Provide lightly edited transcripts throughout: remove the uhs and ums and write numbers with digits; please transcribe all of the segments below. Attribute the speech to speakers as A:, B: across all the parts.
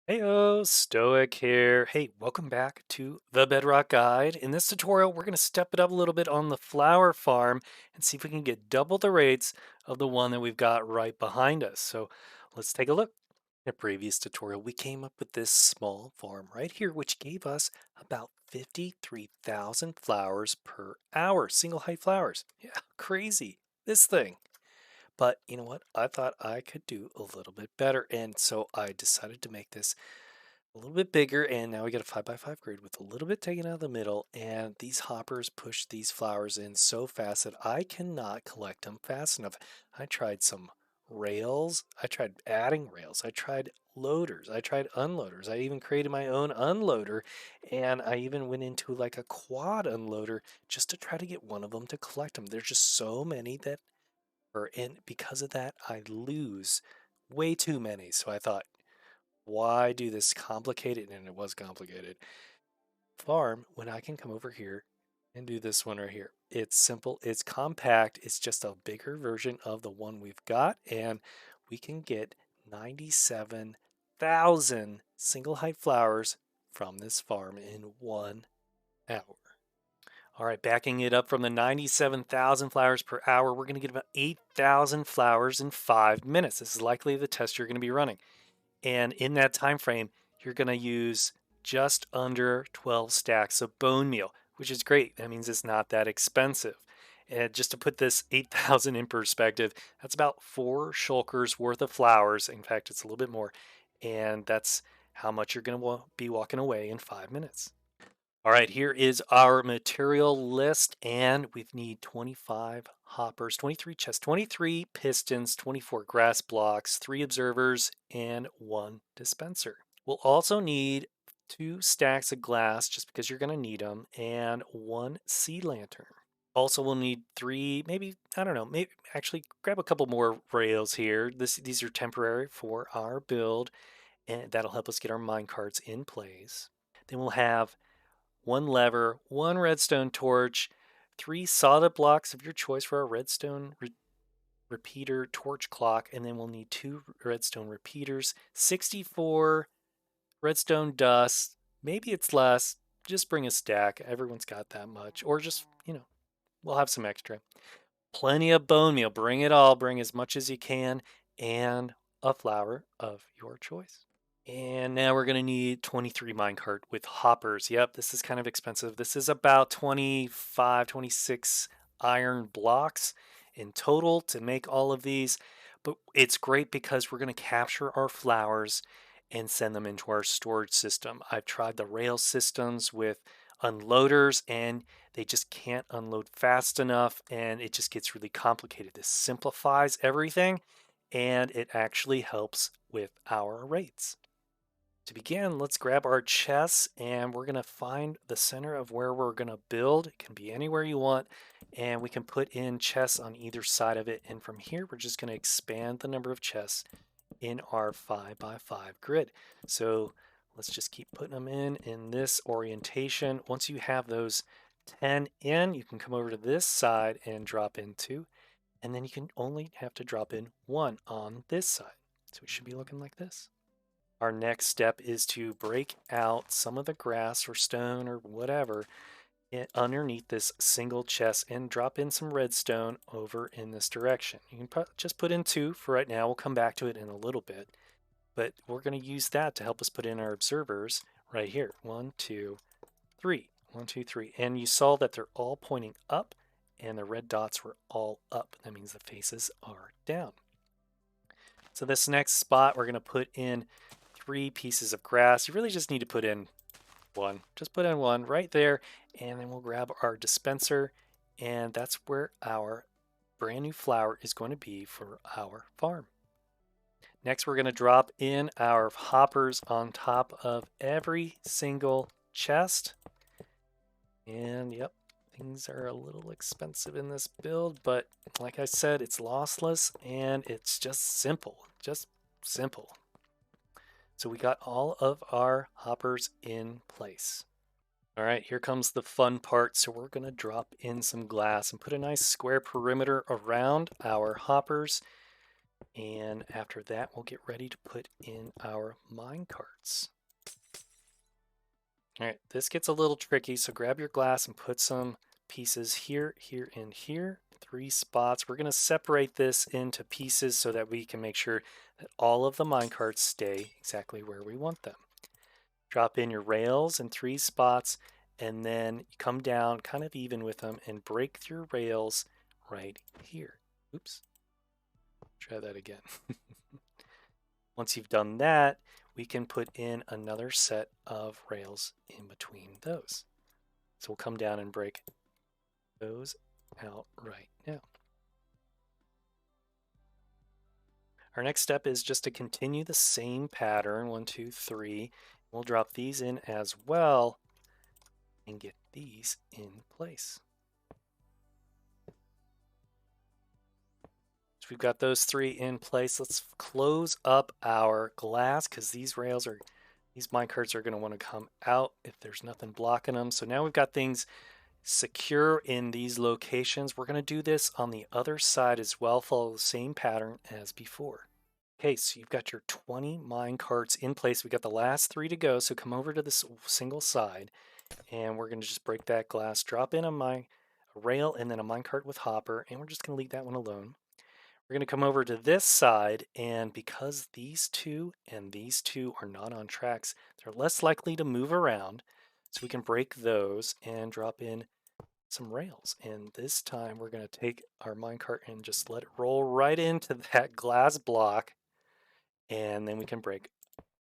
A: Heyo, Stoic here. Hey, welcome back to the Bedrock Guide. In this tutorial, we're going to step it up a little bit on the flower farm and see if we can get double the rates of the one that we've got right behind us. So let's take a look. In a previous tutorial, we came up with this small farm right here, which gave us about 53,000 flowers per hour, single height flowers. Yeah, crazy. This thing. But you know what? I thought I could do a little bit better. And so I decided to make this a little bit bigger. And now we got a 5x5 grid with a little bit taken out of the middle. And these hoppers push these flowers in so fast that I cannot collect them fast enough. I tried some rails. I tried adding rails. I tried loaders. I tried unloaders. I even created my own unloader. And I even went into like a quad unloader just to try to get one of them to collect them. There's just so many that and because of that, I lose way too many. So I thought, why do this complicated? And it was complicated. Farm when I can come over here and do this one right here. It's simple, it's compact, it's just a bigger version of the one we've got, and we can get 97,000 single height flowers from this farm in 1 hour. All right, backing it up from the 97,000 flowers per hour, we're going to get about 8,000 flowers in 5 minutes. This is likely the test you're going to be running. And in that time frame, you're going to use just under 12 stacks of bone meal, which is great. That means it's not that expensive. And just to put this 8,000 in perspective, that's about 4 shulkers worth of flowers. In fact, it's a little bit more. And that's how much you're going to be walking away in 5 minutes. All right, here is our material list, and we need 25 hoppers, 23 chests, 23 pistons, 24 grass blocks, 3 observers, and 1 dispenser. We'll also need 2 stacks of glass, just because you're going to need them, and 1 sea lantern. Also, we'll need 3, maybe, I don't know, maybe actually grab a couple more rails here. These are temporary for our build, and that'll help us get our mine carts in place. Then we'll have 1 lever, 1 redstone torch, 3 solid blocks of your choice for a redstone repeater torch clock, and then we'll need 2 redstone repeaters, 64 redstone dust. Maybe it's less. Just bring a stack. Everyone's got that much. Or just, we'll have some extra. Plenty of bone meal. Bring it all. Bring as much as you can. And a flower of your choice. And now we're going to need 23 minecart with hoppers. Yep, this is kind of expensive. This is about 25, 26 iron blocks in total to make all of these. But it's great because we're going to capture our flowers and send them into our storage system. I've tried the rail systems with unloaders and they just can't unload fast enough and it just gets really complicated. This simplifies everything and it actually helps with our rates. To begin, let's grab our chests and we're going to find the center of where we're going to build. It can be anywhere you want, and we can put in chests on either side of it. And from here, we're just going to expand the number of chests in our 5x5 grid. So let's just keep putting them in this orientation. Once you have those 10 in, you can come over to this side and drop in 2. And then you can only have to drop in 1 on this side. So we should be looking like this. Our next step is to break out some of the grass or stone or whatever underneath this single chest and drop in some redstone over in this direction. You can just put in 2 for right now. We'll come back to it in a little bit. But we're going to use that to help us put in our observers right here. 1, 2, 3. 1, 2, 3. And you saw that they're all pointing up and the red dots were all up. That means the faces are down. So this next spot, we're going to put in 3 pieces of grass. You really just need to put in 1. Just put in 1 right there, and then we'll grab our dispenser, and that's where our brand new flower is going to be for our farm. Next, we're going to drop in our hoppers on top of every single chest. And yep, things are a little expensive in this build, but like I said, it's lossless and it's just simple. Just simple. So we got all of our hoppers in place. All right, here comes the fun part. So we're going to drop in some glass and put a nice square perimeter around our hoppers. And after that, we'll get ready to put in our mine carts. All right, this gets a little tricky, so grab your glass and put some pieces here, here, and here. 3 spots. We're going to separate this into pieces so that we can make sure that all of the mine carts stay exactly where we want them. Drop in your rails in 3 spots, and then you come down kind of even with them and break through rails right here. Oops. Try that again. Once you've done that, we can put in another set of rails in between those. So we'll come down and break those out right now. Our next step is just to continue the same pattern, 1, 2, 3. We'll drop these in as well and get these in place. So we've got those 3 in place. Let's close up our glass because these minecarts are going to want to come out if there's nothing blocking them. So now we've got things secure in these locations. We're going to do this on the other side as well, follow the same pattern as before. Okay, so you've got your 20 mine carts in place. We got the last 3 to go, so come over to this single side, and we're going to just break that glass, drop in a rail, and then a mine cart with hopper, and we're just going to leave that one alone. We're going to come over to this side, and because these 2 and these 2 are not on tracks, they're less likely to move around, so we can break those and drop in some rails. And this time we're going to take our minecart and just let it roll right into that glass block, and then we can break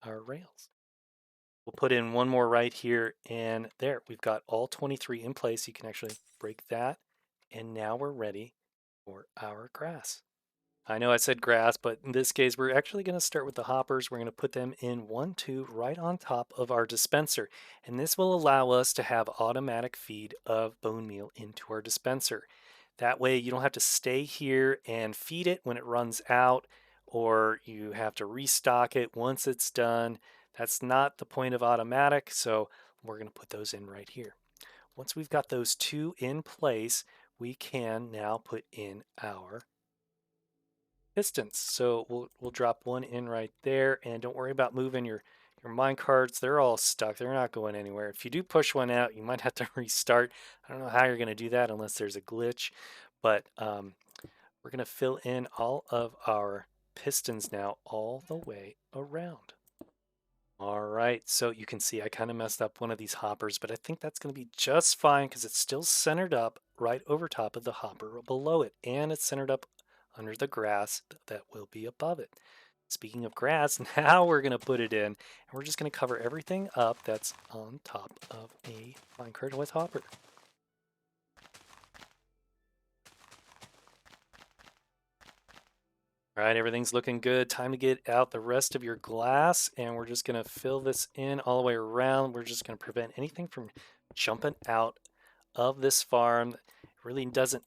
A: our rails. We'll put in one more right here, and there, we've got all 23 in place. You can actually break that, and now we're ready for our grass. I know I said grass, but in this case, we're actually going to start with the hoppers. We're going to put them in 1, 2 right on top of our dispenser. And this will allow us to have automatic feed of bone meal into our dispenser. That way you don't have to stay here and feed it when it runs out, or you have to restock it once it's done. That's not the point of automatic, so we're going to put those in right here. Once we've got those 2 in place, we can now put in our pistons. So we'll drop one in right there, and don't worry about moving your mine carts. They're all stuck. They're not going anywhere. If you do push one out, you might have to restart. I don't know how you're going to do that unless there's a glitch, but we're going to fill in all of our pistons now all the way around. All right, so you can see I kind of messed up one of these hoppers, but I think that's going to be just fine because it's still centered up right over top of the hopper below it, and it's centered up under the grass that will be above it. Speaking of grass, now we're going to put it in, and we're just going to cover everything up that's on top of a minecart with hopper. All right, everything's looking good. Time to get out the rest of your glass, and we're just going to fill this in all the way around. We're just going to prevent anything from jumping out of this farm. It really doesn't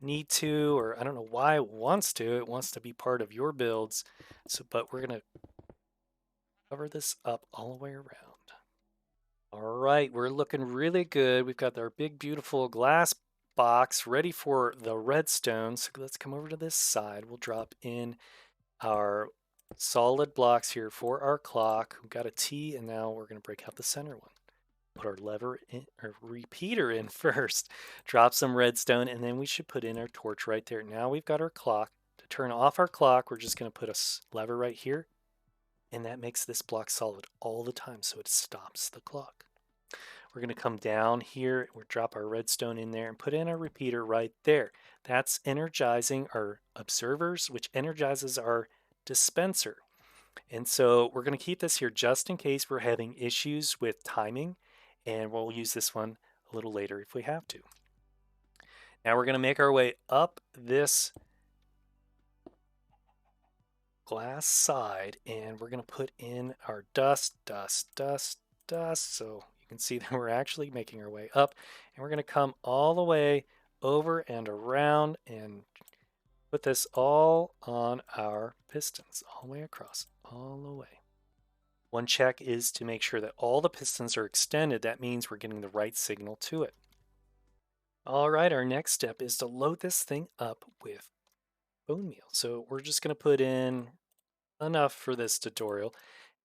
A: need to, or I don't know why it wants to. It wants to be part of your builds. But we're going to cover this up all the way around. All right, we're looking really good. We've got our big, beautiful glass box ready for the redstone. So let's come over to this side. We'll drop in our solid blocks here for our clock. We've got a T, and now we're going to break out the center one. Put our lever in, or repeater in first, drop some redstone, and then we should put in our torch right there. Now we've got our clock. To turn off our clock, we're just going to put a lever right here, and that makes this block solid all the time, so it stops the clock. We're going to come down here, we'll drop our redstone in there and put in our repeater right there. That's energizing our observers, which energizes our dispenser. And so we're going to keep this here just in case we're having issues with timing, and we'll use this one a little later if we have to. Now we're going to make our way up this glass side, and we're going to put in our dust. So you can see that we're actually making our way up, and we're going to come all the way over and around and put this all on our pistons, all the way across, all the way. One check is to make sure that all the pistons are extended. That means we're getting the right signal to it. All right, our next step is to load this thing up with bone meal. So we're just going to put in enough for this tutorial.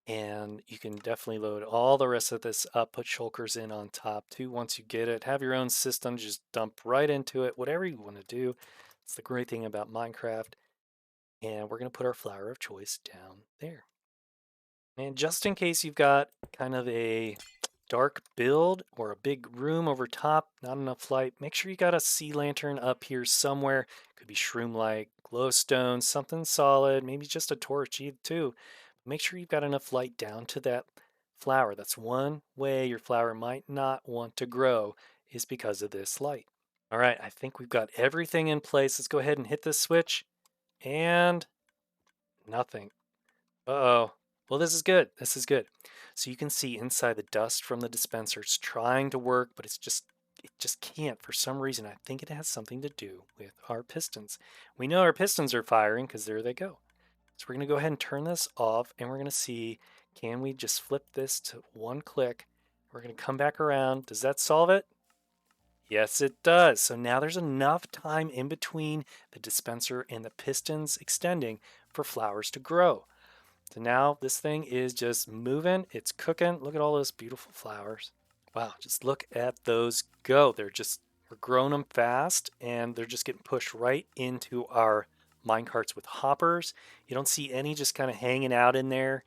A: And you can definitely load all the rest of this up, put shulkers in on top too once you get it. Have your own system, just dump right into it, whatever you want to do. It's the great thing about Minecraft. And we're going to put our flower of choice down there. And just in case you've got kind of a dark build or a big room over top, not enough light, make sure you got a sea lantern up here somewhere. Could be shroom light, glowstone, something solid, maybe just a torch too. Make sure you've got enough light down to that flower. That's one way your flower might not want to grow is because of this light. All right, I think we've got everything in place. Let's go ahead and hit this switch and nothing. Uh-oh. Well, this is good. This is good. So you can see inside the dust from the dispenser. It's trying to work, but it just can't for some reason. I think it has something to do with our pistons. We know our pistons are firing because there they go. So we're going to go ahead and turn this off, and we're going to see, can we just flip this to one click? We're going to come back around. Does that solve it? Yes, it does. So now there's enough time in between the dispenser and the pistons extending for flowers to grow. So now this thing is just moving. It's cooking. Look at all those beautiful flowers. Wow, just look at those go. We're growing them fast and they're just getting pushed right into our minecarts with hoppers. You don't see any just kind of hanging out in there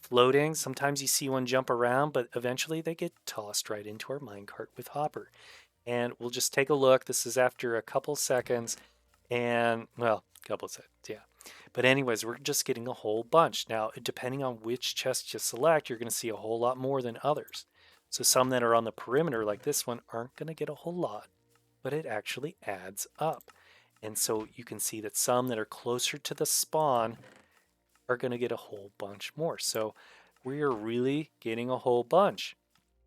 A: floating. Sometimes you see one jump around, but eventually they get tossed right into our minecart with hopper. And we'll just take a look. This is after a couple seconds and, well, a couple of seconds, yeah. But anyways, we're just getting a whole bunch. Now, depending on which chest you select, you're going to see a whole lot more than others. So some that are on the perimeter, like this one, aren't going to get a whole lot, but it actually adds up. And so you can see that some that are closer to the spawn are going to get a whole bunch more. So we are really getting a whole bunch.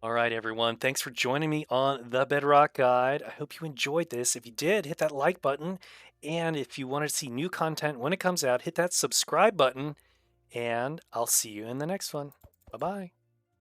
A: All right, everyone. Thanks for joining me on the Bedrock Guide. I hope you enjoyed this. If you did, hit that like button. And if you want to see new content when it comes out, hit that subscribe button. And I'll see you in the next one. Bye bye.